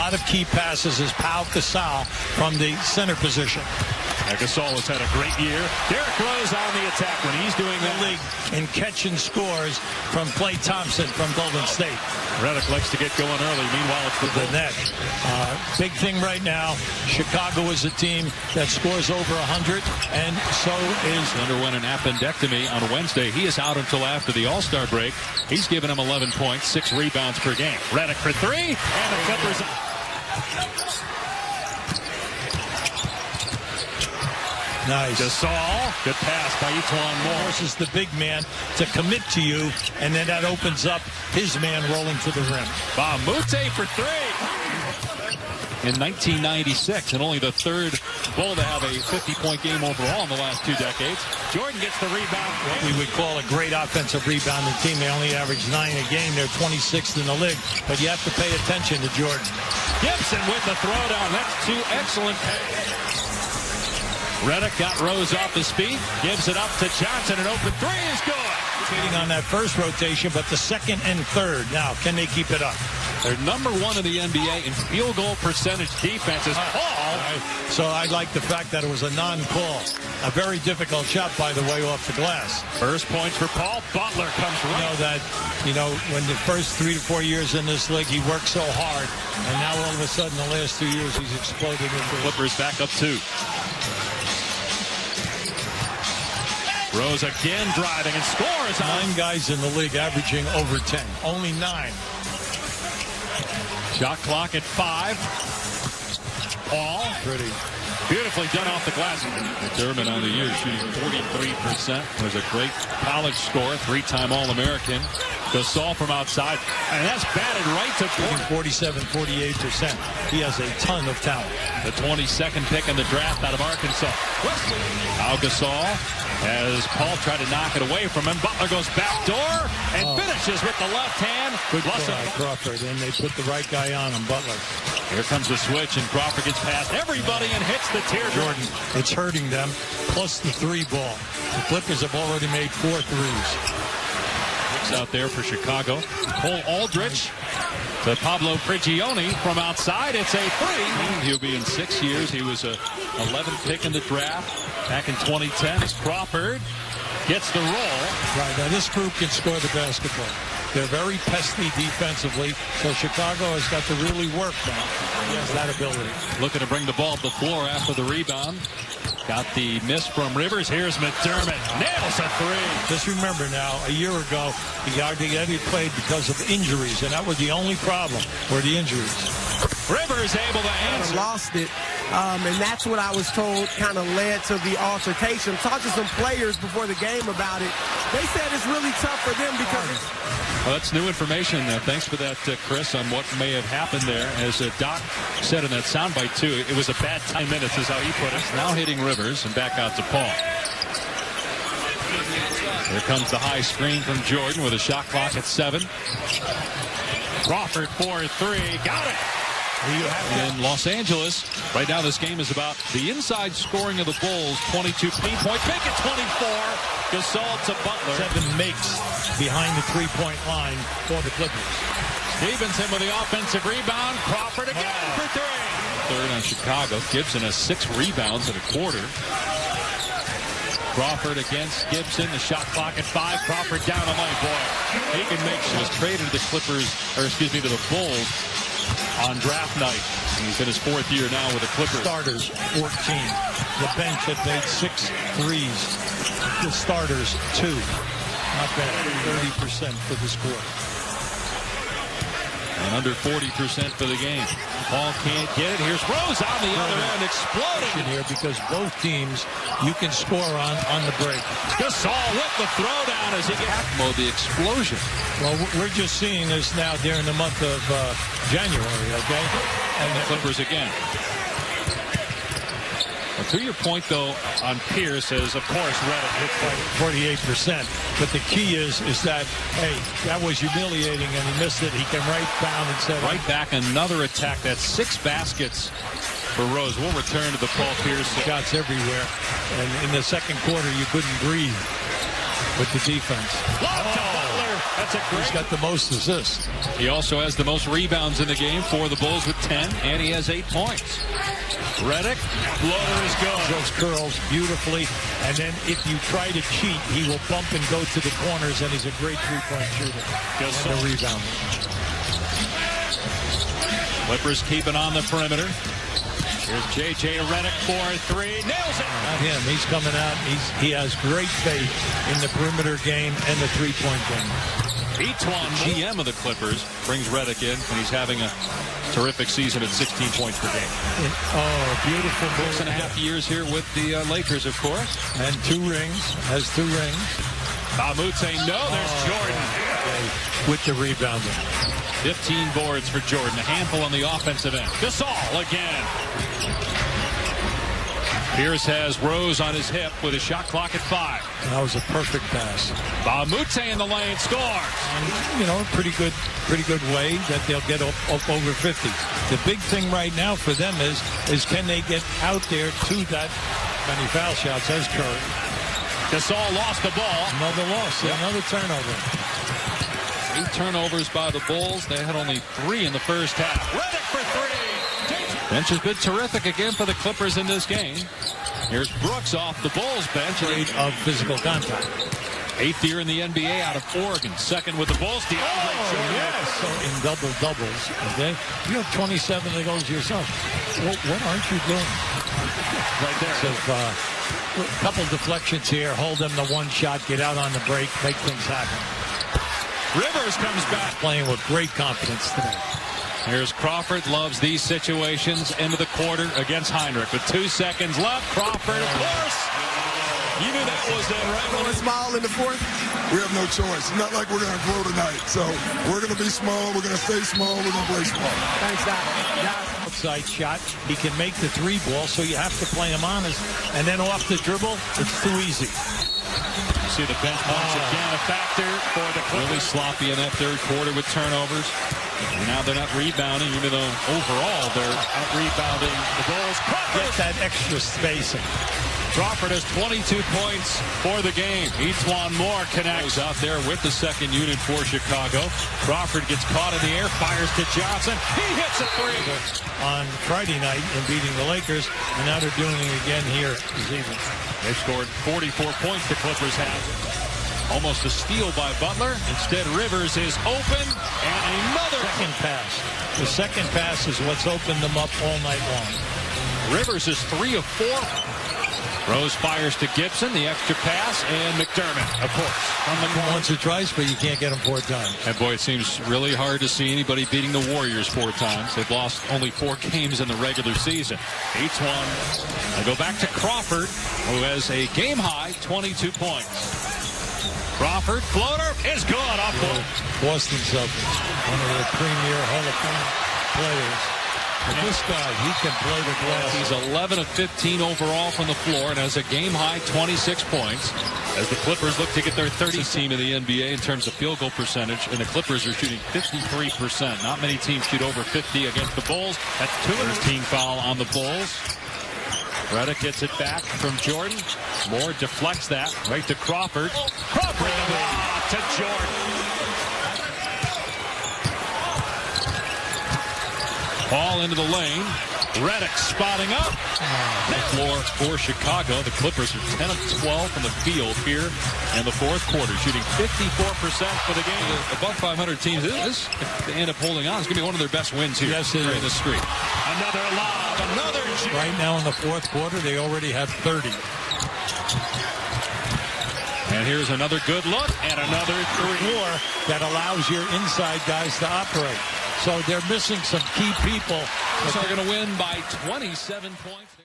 lot of key passes is Pau Gasol from the center position. Gasol has had a great year. Derrick Rose on the attack when he's doing The that. league in catching scores from Klay Thompson from Golden State. Redick likes to get going early. Meanwhile, it's the The net. Big thing right now, Chicago is a team that scores over 100, and so is... Underwent an appendectomy on Wednesday. He is out until after the All-Star break. He's given him 11 points, 6 rebounds per game. Redick for three, and the Clippers. Nice. Gasol, good pass by E'Twaun Moore. Forces the big man to commit to you, and then that opens up his man rolling to the rim. Bamute for three. In 1996, and only the third Bull to have a 50-point game overall in the last 2 decades. Jordan gets the rebound. What we would call a great offensive rebounding team. They only average 9 a game. They're 26th in the league. But you have to pay attention to Jordan. Gibson with the throwdown. That's 2 excellent passes. Redick got Rose off his feet. Gives it up to Johnson. An open three is good. Hitting on that first rotation, but the second and third. Now, can they keep it up? They're number 1 in the NBA in field goal percentage defenses. So I like the fact that it was a non-call. A very difficult shot, by the way, off the glass. First points for Paul. Butler comes right. You know, when the first 3 to 4 years in this league, he worked so hard, and now all of a sudden, the last 2 years, he's exploded into Clippers back up 2. Rose again driving and scores. 9 guys in the league averaging over 10. Only 9. Shot clock at 5. Paul. Pretty. Beautifully done off the glass. McDermott on the year shooting 43%. Was a great college scorer, 3-time All-American. Gasol from outside, and that's batted right to corner. 47-48%. He has a ton of talent. The 22nd pick in the draft out of Arkansas. Pau Gasol, as Paul tried to knock it away from him. Butler goes back door and finishes with the left hand. Good try, Crawford, and they put the right guy on him, Butler. Here comes the switch, and Crawford gets past everybody and hits the teardrop. Jordan, it's hurting them, plus the 3 ball. The Clippers have already made 4 threes. Out there for Chicago. Cole Aldrich to Pablo Prigioni from outside. It's a 3. He'll be in 6 years. He was a 11th pick in the draft back in 2010. As Crawford gets the roll. Right, now this group can score the basketball. They're very pesky defensively, so Chicago has got to really work now. He has that ability. Looking to bring the ball to the floor after the rebound. Got the miss from Rivers. Here's McDermott. Nails a 3. Just remember now, a year ago, he hardly ever played because of injuries, and that was the only problem, were the injuries. Rivers able to answer. Lost it, and that's what I was told kind of led to the altercation. Talked to some players before the game about it. They said it's really tough for them because well, that's new information. Thanks for that, Chris, on what may have happened there. As Doc said in that soundbite, too, it was a bad 10 minutes is how he put it. Now hitting Rivers and back out to Paul. Here comes the high screen from Jordan with a shot clock at 7. Crawford for 3. Got it. In Los Angeles, right now this game is about the inside scoring of the Bulls. 22 point, make it 24. Gasol to Butler. 7 makes behind the 3-point line for the Clippers. Stevenson with the offensive rebound. Crawford again for 3. Third on Chicago. Gibson has 6 rebounds in a quarter. Crawford against Gibson. The shot clock at 5. Crawford down the lane. Boy, he can make sure. Was traded to the Clippers, or excuse me, to the Bulls on draft night. He's in his 4th year now with the Clippers. Starters, 14. The bench had made 6 threes. The starters, 2. Not bad. 30% for this quarter. And under 40% for the game. Paul can't get it. Here's Rose on the other end, exploding here because both teams you can score on the break. Gasol with the throwdown as he gets the explosion. Well, we're just seeing this now during the month of January, okay? And the Clippers again. Well, to your point, though, on Pierce, as of course Redick hit 48%. But the key is that, hey, that was humiliating and he missed it. He came right down and said, right back, another attack. That's 6 baskets for Rose. We'll return to the Paul Pierce. Shots everywhere. And in the second quarter, you couldn't breathe with the defense. Love to Butler. That's a great. He's got the most assists. He also has the most rebounds in the game for the Bulls with 10, and he has 8 points. Redick, floater is good. Those curls beautifully, and then if you try to cheat, he will bump and go to the corners, and he's a great three-point shooter. And a rebounder. Clippers keeping on the perimeter. Here's J.J. Redick for 3. Nails it. Not him. He's coming out. He has great faith in the perimeter game and the three-point game. Etuan, GM of the Clippers, brings Redick in, and he's having a terrific season at 16 points per game. Beautiful. 6.5 years here with the Lakers, of course. And 2 rings. Has 2 rings. Bamute, no, there's Jordan. With the rebounding. 15 boards for Jordan. A handful on the offensive end. Gasol again. Pierce has Rose on his hip with a shot clock at 5. That was a perfect pass. Bamute in the lane scores. And, you know, pretty good way that they'll get up over 50. The big thing right now for them is can they get out there to that many foul shots as Curry. Gasol lost the ball. Another loss. Yep. Another turnover. 8 turnovers by the Bulls. They had only 3 in the first half. Redick for 3. Bench has been terrific again for the Clippers in this game. Here's Brooks off the Bulls bench. Of physical contact. 8th year in the NBA out of Oregon. 2nd with the Bulls. Yes. So in double-doubles, okay? You have 27 of those yourself. What aren't you doing? Right there. So, a couple deflections here. Hold them to one shot. Get out on the break. Make things happen. Rivers comes back. Playing with great confidence tonight. Here's Crawford. Loves these situations. End of the quarter against Heinrich with 2 seconds left. Crawford, of course. You knew that was in, right? Going to smile in the fourth. We have no choice. It's not like we're going to grow tonight. So we're going to be small. We're going to stay small. We're going to play small. Thanks, Doc. Outside shot. He can make the 3 ball, so you have to play him honest. And then off the dribble, it's too easy. You see the bench once again a factor for the Clippers. Really sloppy in that third quarter with turnovers. And now they're not rebounding, even though overall they're out-rebounding the Bulls. Get that extra spacing. Crawford has 22 points for the game. Etuan Moore connects out there with the second unit for Chicago. Crawford gets caught in the air, fires to Johnson. He hits a 3. On Friday night in beating the Lakers, and now they're doing it again here this evening. They've scored 44 points, the Clippers have. Almost a steal by Butler. Instead, Rivers is open, and another second pass. The second pass is what's opened them up all night long. Rivers is 3 of 4. Rose fires to Gibson, the extra pass, and McDermott, of course, from the corner. Once or twice, but you can't get them 4 times. And boy, it seems really hard to see anybody beating the Warriors 4 times. They've lost only 4 games in the regular season. Etuan. I go back to Crawford, who has a game-high 22 points. Crawford, floater, is good off the Boston Celtics, one of the premier Hall of Fame players. And this guy, he can play the glass. He's 11 of 15 overall from the floor and has a game-high 26 points as the Clippers look to get their 30th team in the NBA in terms of field goal percentage, and the Clippers are shooting 53%. Not many teams shoot over 50 against the Bulls. That's 2 foul on the Bulls. Redick gets it back from Jordan. Moore deflects that right to Crawford. Crawford to Jordan. Ball into the lane. Redick spotting up. The floor for Chicago. The Clippers are 10 of 12 from the field here in the fourth quarter, shooting 54% for the game. Above 500 teams. This, if they end up holding on, it's going to be one of their best wins here during the streak. Another lob, another jam. Right now in the fourth quarter, they already have 30. And here's another good look and another 3. Floor that allows your inside guys to operate. So they're missing some key people. So they're going to win by 27 points.